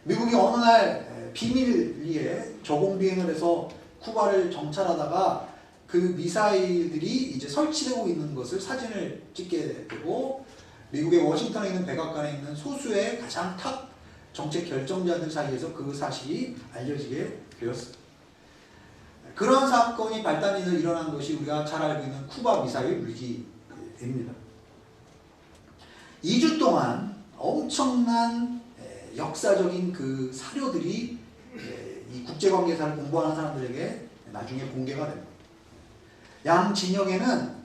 미국이 어느 날 비밀리에 저공비행을 해서 쿠바를 정찰하다가 그 미사일들이 이제 설치되고 있는 것을 사진을 찍게 되고 미국의 워싱턴에 있는 백악관에 있는 소수의 가장 탑 정책 결정자들 사이에서 그 사실이 알려지게 되었습니다. 그런 사건이 발단해서 일어난 것이 우리가 잘 알고 있는 쿠바 미사일 위기입니다. 2주 동안 엄청난 역사적인 그 사료들이 이 국제관계사를 공부하는 사람들에게 나중에 공개가 됩니다. 양 진영에는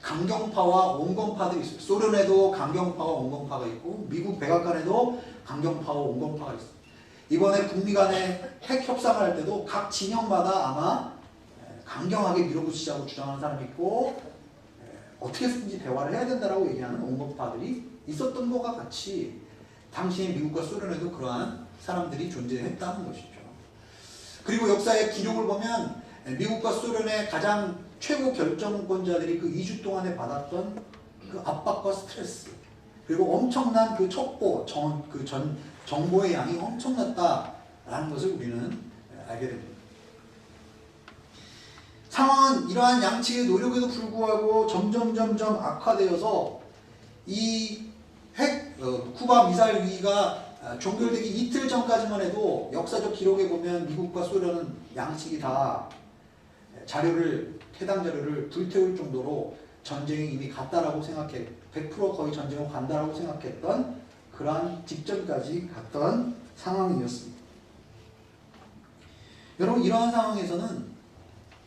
강경파와 온건파들이 있어요. 소련에도 강경파와 온건파가 있고 미국 백악관에도 강경파와 온건파가 있어요. 이번에 북미 간의 핵 협상을 할 때도 각 진영마다 아마 강경하게 밀어붙이자고 주장하는 사람이 있고 어떻게든지 대화를 해야 된다라고 얘기하는 온건파들이 있었던 것과 같이 당시에 미국과 소련에도 그러한 사람들이 존재했다는 것이죠. 그리고 역사의 기록을 보면 미국과 소련의 가장 최고 결정권자들이 그 2주 동안에 받았던 그 압박과 스트레스 그리고 엄청난 그 첩보, 정보의 양이 엄청났다라는 것을 우리는 알게 됩니다. 상황은 이러한 양측의 노력에도 불구하고 점점 악화되어서 이 쿠바 미사일 위기가 종결되기 이틀 전까지만 해도 역사적 기록에 보면 미국과 소련은 양측이 다 해당 자료를 불태울 정도로 전쟁이 이미 갔다라고 100% 거의 전쟁으로 간다라고 생각했던 그러한 직전까지 갔던 상황이었습니다. 여러분 이러한 상황에서는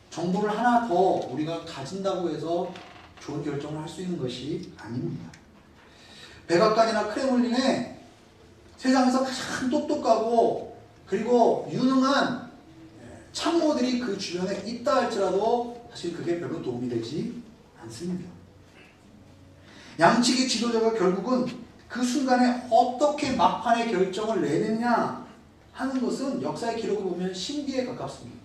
정보를 하나 더 우리가 가진다고 해서 좋은 결정을 할 수 있는 것이 아닙니다. 백악관이나 크렘린에 세상에서 가장 똑똑하고 그리고 유능한 참모들이 그 주변에 있다 할지라도 사실 그게 별로 도움이 되지 않습니다. 양측의 지도자가 결국은 그 순간에 어떻게 막판의 결정을 내느냐 하는 것은 역사의 기록을 보면 신비에 가깝습니다.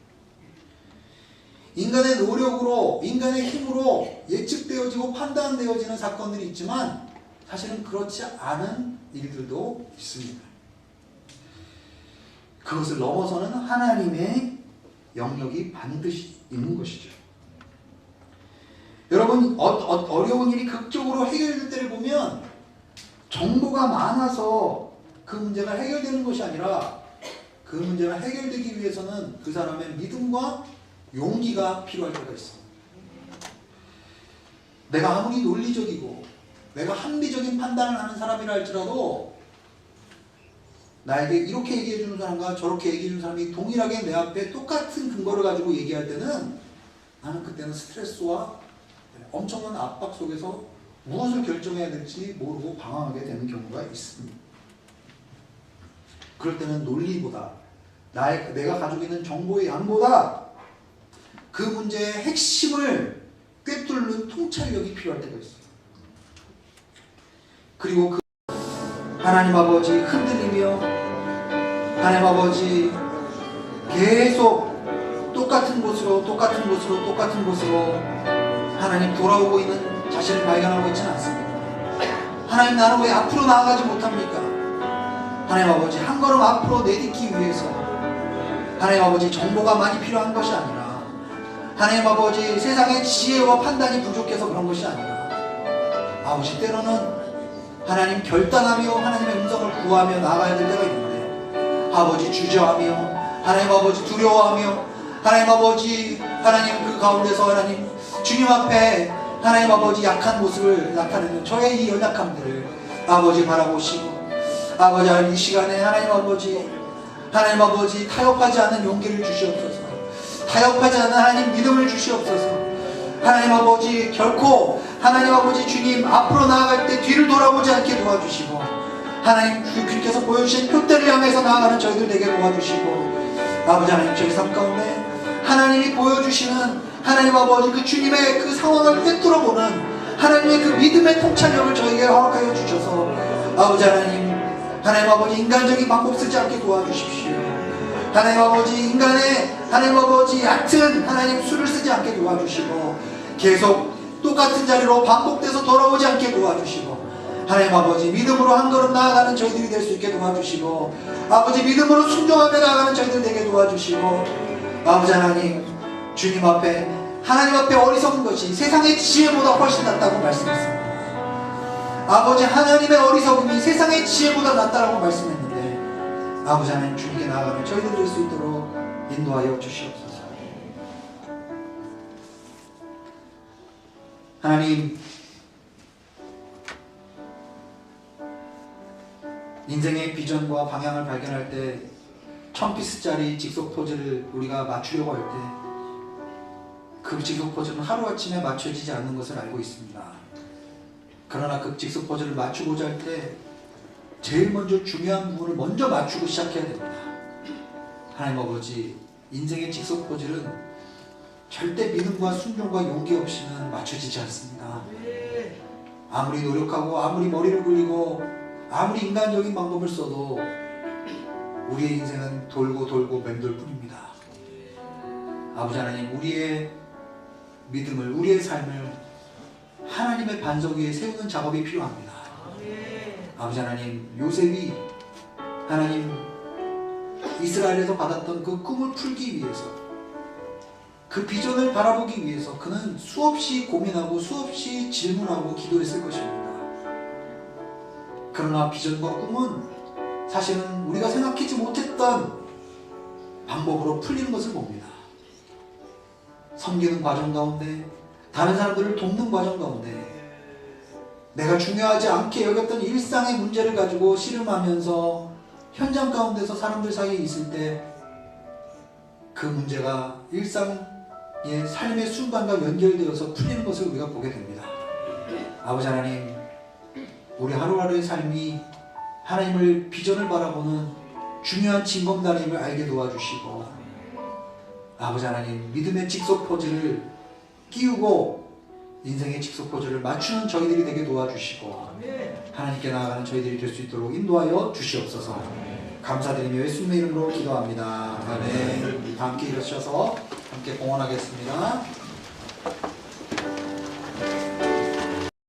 인간의 노력으로, 인간의 힘으로 예측되어지고 판단되어지는 사건들이 있지만 사실은 그렇지 않은 일들도 있습니다. 그것을 넘어서는 하나님의 영역이 반드시 있는 것이죠. 여러분 어려운 일이 극적으로 해결될 때를 보면 정보가 많아서 그 문제가 해결되는 것이 아니라 그 문제가 해결되기 위해서는 그 사람의 믿음과 용기가 필요할 때가 있습니다. 내가 아무리 논리적이고 내가 합리적인 판단을 하는 사람이라 할지라도 나에게 이렇게 얘기해주는 사람과 저렇게 얘기해주는 사람이 동일하게 내 앞에 똑같은 근거를 가지고 얘기할 때는 나는 그때는 스트레스와 엄청난 압박 속에서 무엇을 결정해야 될지 모르고 방황하게 되는 경우가 있습니다. 그럴 때는 논리보다 내가 가지고 있는 정보의 양보다 그 문제의 핵심을 꿰뚫는 통찰력이 필요할 때가 있어요. 그리고 그 하나님 아버지 흔들리며 하나님 아버지 계속 똑같은 곳으로 하나님 돌아오고 있는 자신을 발견하고 있지는 않습니다. 하나님 나는 왜 앞으로 나아가지 못합니까? 하나님 아버지 한 걸음 앞으로 내딛기 위해서 하나님 아버지 정보가 많이 필요한 것이 아니라 하나님 아버지 세상의 지혜와 판단이 부족해서 그런 것이 아니라 아버지 때로는 하나님 결단하며 하나님의 음성을 구하며 나아가야 될 때가 있는데 아버지 주저하며 하나님 아버지 두려워하며 하나님 아버지 하나님 그 가운데서 하나님 주님 앞에 하나님 아버지 약한 모습을 나타내는 저의 이 연약함들을 아버지 바라보시고 아버지 이 시간에 하나님 아버지 타협하지 않는 용기를 주시옵소서. 타협하지 않는 하나님 믿음을 주시옵소서. 하나님 아버지 결코 하나님 아버지 주님 앞으로 나아갈 때 뒤를 돌아보지 않게 도와주시고 하나님 주께서 보여주신 표대를 향해서 나아가는 저희들 되게 도와주시고 아버지 하나님 저희 삶 가운데 하나님이 보여주시는 하나님 아버지 그 주님의 그 상황을 꿰뚫어보는 하나님의 그 믿음의 통찰력을 저에게 허락하여 주셔서 아버지 하나님 아버지 인간적인 방법 쓰지 않게 도와주십시오. 하나님 아버지 인간의 하나님 아버지 얕은 하나님 수를 쓰지 않게 도와주시고 계속 똑같은 자리로 반복돼서 돌아오지 않게 도와주시고 하나님 아버지 믿음으로 한 걸음 나아가는 저희들이 될 수 있게 도와주시고 아버지 믿음으로 순종하며 나아가는 저희들 되게 도와주시고 아버지 하나님 주님 앞에 하나님 앞에 어리석은 것이 세상의 지혜보다 훨씬 낫다고 말씀했습니다. 아버지, 하나님의 어리석음이 세상의 지혜보다 낫다라고 말씀했는데 아버지 하나님, 주님께 나아가는 저희들 될 수 있도록 인도하여 주시옵소서. 하나님, 인생의 비전과 방향을 발견할 때 1000피스짜리 직속 포즈를 우리가 맞추려고 할 때 그 직속 포즈는 하루아침에 맞춰지지 않는 것을 알고 있습니다. 그러나 그 직속 포즈를 맞추고자 할 때 제일 먼저 중요한 부분을 먼저 맞추고 시작해야 됩니다. 하나님 아버지, 인생의 직속 포즈는 절대 믿음과 순종과 용기 없이는 맞춰지지 않습니다. 아무리 노력하고 아무리 머리를 굴리고 아무리 인간적인 방법을 써도 우리의 인생은 돌고 돌고 맴돌 뿐입니다. 아버지 하나님, 우리의 믿음을, 우리의 삶을 하나님의 반석 위에 세우는 작업이 필요합니다. 아버지 하나님, 요셉이 하나님 이스라엘에서 받았던 그 꿈을 풀기 위해서, 그 비전을 바라보기 위해서 그는 수없이 고민하고 수없이 질문하고 기도했을 것입니다. 그러나 비전과 꿈은 사실은 우리가 생각하지 못했던 방법으로 풀리는 것을 봅니다. 섬기는 과정 가운데, 다른 사람들을 돕는 과정 가운데, 내가 중요하지 않게 여겼던 일상의 문제를 가지고 씨름하면서 현장 가운데서 사람들 사이에 있을 때 그 문제가 일상의 삶의 순간과 연결되어서 풀리는 것을 우리가 보게 됩니다. 아버지 하나님, 우리 하루하루의 삶이 하나님을 비전을 바라보는 중요한 징검다리임을 알게 도와주시고, 아버지 하나님, 믿음의 직속 포즈를 끼우고 인생의 직속 포즈를 맞추는 저희들이 되게 도와주시고 하나님께 나아가는 저희들이 될 수 있도록 인도하여 주시옵소서. 감사드리며 예수님의 이름으로 기도합니다. 아멘. 다 함께 일어서셔서 함께 봉헌하겠습니다.